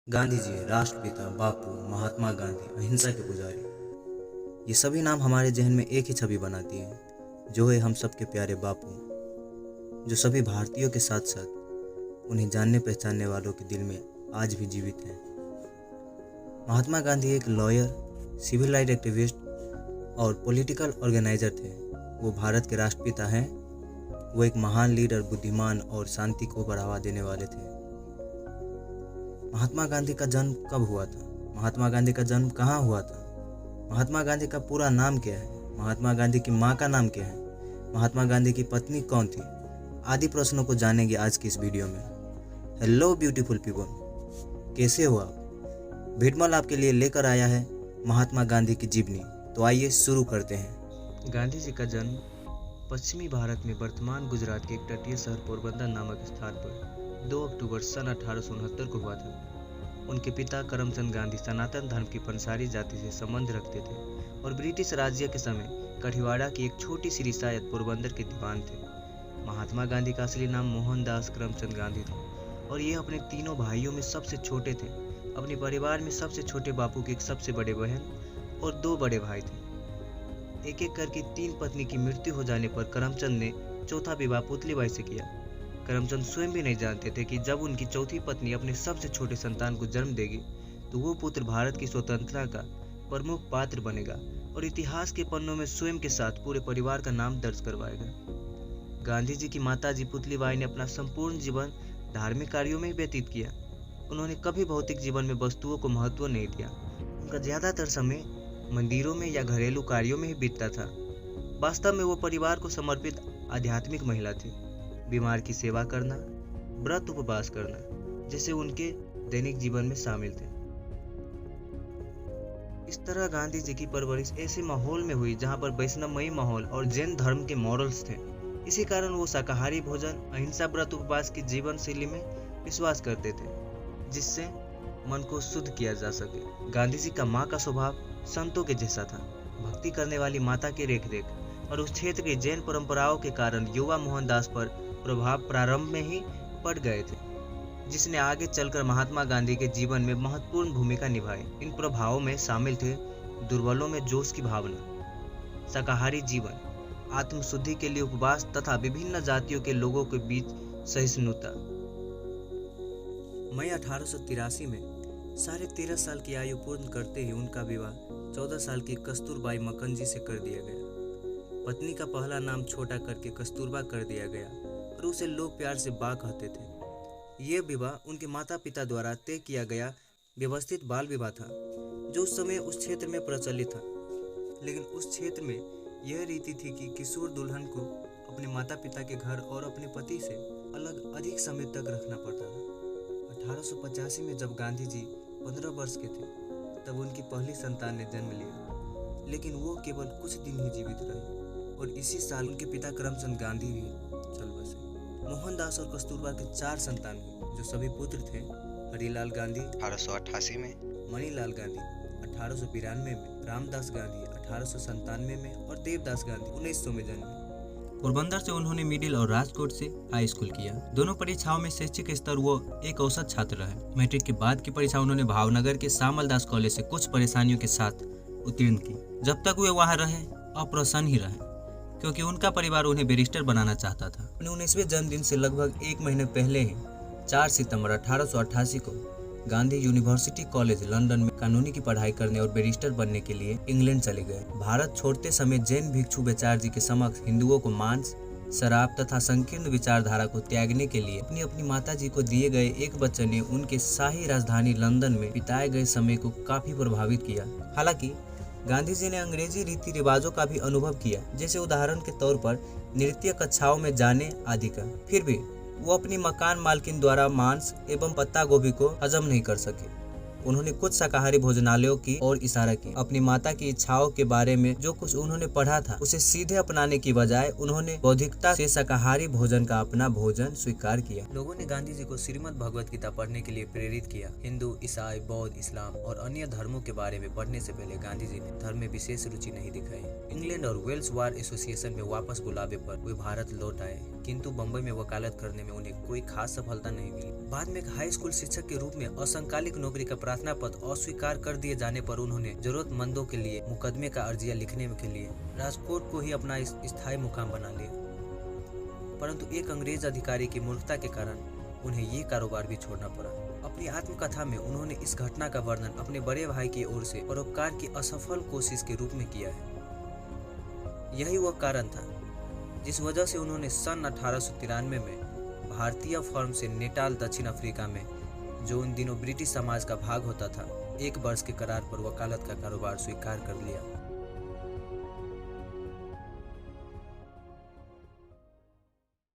गांधी जी, राष्ट्रपिता, बापू, महात्मा गांधी, अहिंसा के पुजारी, ये सभी नाम हमारे जहन में एक ही छवि बनाती है, जो है हम सबके प्यारे बापू, जो सभी भारतीयों के साथ साथ उन्हें जानने पहचानने वालों के दिल में आज भी जीवित हैं। महात्मा गांधी एक लॉयर, सिविल राइट एक्टिविस्ट और पॉलिटिकल ऑर्गेनाइजर थे। वो भारत के राष्ट्रपिता हैं। वो एक महान लीडर, बुद्धिमान और शांति को बढ़ावा देने वाले थे। महात्मा गांधी का जन्म कब हुआ था? महात्मा गांधी का जन्म कहाँ हुआ था? महात्मा गांधी का पूरा नाम क्या है? महात्मा गांधी की माँ का नाम क्या है? महात्मा गांधी की पत्नी कौन थी? आदि प्रश्नों को जानेंगे आज की इस वीडियो में। हेलो ब्यूटीफुल पीपल, कैसे हो आप? भिटमल आपके लिए लेकर आया है महात्मा गांधी की जीवनी। तो आइए शुरू करते हैं। गांधी जी का जन्म पश्चिमी भारत में वर्तमान गुजरात के एक तटीय शहर पोरबंदर नामक स्थान पर 2 अक्टूबर सन 1869 को हुआ था। उनके पिता करमचंद गांधी सनातन धर्म की पंसारी जाति से संबंध रखते थे और ब्रिटिश राज्य के समय कठिवाड़ा की एक छोटी सी रियासत पोरबंदर के दीवान थे। महात्मा गांधी का असली नाम मोहनदास करमचंद गांधी था और ये अपने तीनों भाइयों में सबसे छोटे थे। अपने परिवार में सबसे छोटे बापू की एक सबसे बड़े बहन और 2 बड़े भाई थे। एक एक करके 3 पत्नी की मृत्यु हो जाने पर करमचंद ने चौथा विवाह पुतलीबाई से किया। करमचंद स्वयं भी नहीं जानते थे कि जब उनकी चौथी पत्नी अपने सबसे छोटे संतान को जन्म देगी तो वो पुत्र भारत की स्वतंत्रता का प्रमुख पात्र बनेगा और इतिहास के पन्नों में स्वयं के साथ पूरे परिवार का नाम दर्ज करवाएगा। गांधी जी की माताजी पुतलीबाई ने अपना संपूर्ण जीवन धार्मिक कार्यों में व्यतीत किया। उन्होंने कभी भौतिक जीवन में वस्तुओं को महत्व नहीं दिया। उनका ज्यादातर समय मंदिरों में या घरेलू कार्यों में ही बीतता था। वास्तव में वो परिवार को समर्पित आध्यात्मिक महिला थी। बीमार की सेवा करना, व्रत उपवास करना जैसे उनके दैनिक जीवन में शामिल थे। इस तरह गांधी जी की परवरिश ऐसे माहौल में हुई जहां पर वैष्णवमयी माहौल और जैन धर्म के मॉरल्स थे। इसी कारण वो शाकाहारी भोजन, अहिंसा, व्रत उपवास की जीवन शैली में विश्वास करते थे, जिससे मन को शुद्ध किया जा सके। गांधी जी का माँ का स्वभाव संतों के जैसा था। भक्ति करने वाली माता की रेख और उस क्षेत्र की जैन परंपराओं के कारण युवा मोहनदास पर प्रभाव प्रारंभ में ही पड़ गए थे, जिसने आगे चलकर महात्मा गांधी के जीवन में महत्वपूर्ण भूमिका निभाई। इन प्रभावों में शामिल थे दुर्बलों में जोश की भावना, शाकाहारी जीवन, आत्मशुद्धि के लिए उपवास तथा विभिन्न जातियों के लोगों के बीच सहिष्णुता। मई 1883 में 13.5 साल की आयु पूर्ण करते ही उनका विवाह 14 साल की कस्तूरबाई मक्कनजी से कर दिया गया। पत्नी का पहला नाम छोटा करके कस्तूरबा कर दिया गया और उसे लोग प्यार से बा कहते थे। ये विवाह उनके माता पिता द्वारा तय किया गया व्यवस्थित बाल विवाह था, जो उस समय उस क्षेत्र में प्रचलित था। लेकिन उस क्षेत्र में यह रीति थी कि किशोर दुल्हन को अपने माता पिता के घर और अपने पति से अलग अधिक समय तक रखना पड़ता था। 1885 में जब गांधी जी 15 वर्ष के थे तब उनकी पहली संतान ने जन्म लिया, लेकिन वो केवल कुछ दिन ही जीवित रहे और इसी साल उनके पिता करमचंद गांधी भी चल बसे। मोहनदास और कस्तूरबा के 4 संतान हुए, जो सभी पुत्र थे। हरिलाल गांधी 1888 में, मणिलाल गांधी 1892 में, रामदास गांधी 1897 में और देवदास गांधी 1900 में जन्मे। पोरबंदर से उन्होंने मिडिल और राजकोट से हाई स्कूल किया। दोनों परीक्षाओं में शैक्षिक स्तर वो एक औसत छात्र रहे। मैट्रिक के बाद की परीक्षा उन्होंने भावनगर के श्यामलदास कॉलेज से कुछ परेशानियों के साथ उत्तीर्ण की। जब तक वे वहाँ रहे अप्रसन्न ही रहे, क्योंकि उनका परिवार उन्हें बैरिस्टर बनाना चाहता था। अपने 19वें जन्मदिन से लगभग 1 महीने पहले ही 4 सितंबर 1888 को गांधी यूनिवर्सिटी कॉलेज लंदन में कानूनी की पढ़ाई करने और बैरिस्टर बनने के लिए इंग्लैंड चले गए। भारत छोड़ते समय जैन भिक्षु बेचार जी के समक्ष हिंदुओं को मांस, शराब तथा संकीर्ण विचारधारा को त्यागने के लिए अपनी अपनी माता जी को दिए गए एक वचन ने उनके शाही राजधानी लंदन में बिताए गए समय को काफी प्रभावित किया। हालांकि गांधी जी ने अंग्रेजी रीति रिवाजों का भी अनुभव किया, जैसे उदाहरण के तौर पर नृत्य कक्षाओं में जाने आदि का। फिर भी वो अपनी मकान मालकिन द्वारा मांस एवं पत्ता गोभी को हजम नहीं कर सके। उन्होंने कुछ शाकाहारी भोजनालयों की ओर इशारा किया। अपनी माता की इच्छाओं के बारे में जो कुछ उन्होंने पढ़ा था उसे सीधे अपनाने की बजाय उन्होंने बौद्धिकता से शाकाहारी भोजन का अपना भोजन स्वीकार किया। लोगों ने गांधी जी को श्रीमद् भगवत गीता पढ़ने के लिए प्रेरित किया। हिंदू, ईसाई, बौद्ध, इस्लाम और अन्य धर्मों के बारे में पढ़ने से पहले गांधी जी ने धर्म में विशेष रुचि नहीं दिखाई। इंग्लैंड और वेल्स वार एसोसिएशन में वापस बुलावे पर वे भारत लौट आए। किंतु बम्बई में वकालत करने में उन्हें कोई खास सफलता नहीं मिली। बाद में एक हाई स्कूल शिक्षक के रूप में असंकालिक नौकरी का प्रार्थना पत्र अस्वीकार कर दिए जाने पर उन्होंने जरूरतमंदों के लिए मुकदमे का अर्जिया लिखने के लिए राजकोट को ही अपना स्थायी मुकाम बना लिया। परंतु एक अंग्रेज अधिकारी की मूर्खता के कारण उन्हें ये कारोबार भी छोड़ना पड़ा। अपनी आत्मकथा में उन्होंने इस घटना का वर्णन अपने बड़े भाई की ओर से परोपकार की असफल कोशिश के रूप में किया है। यही वह कारण था जिस वजह से उन्होंने सन 1893 में भारतीय फर्म से नेटाल दक्षिण अफ्रीका में, जो उन दिनों ब्रिटिश समाज का भाग होता था, 1 वर्ष के करार पर वकालत का कारोबार स्वीकार कर लिया।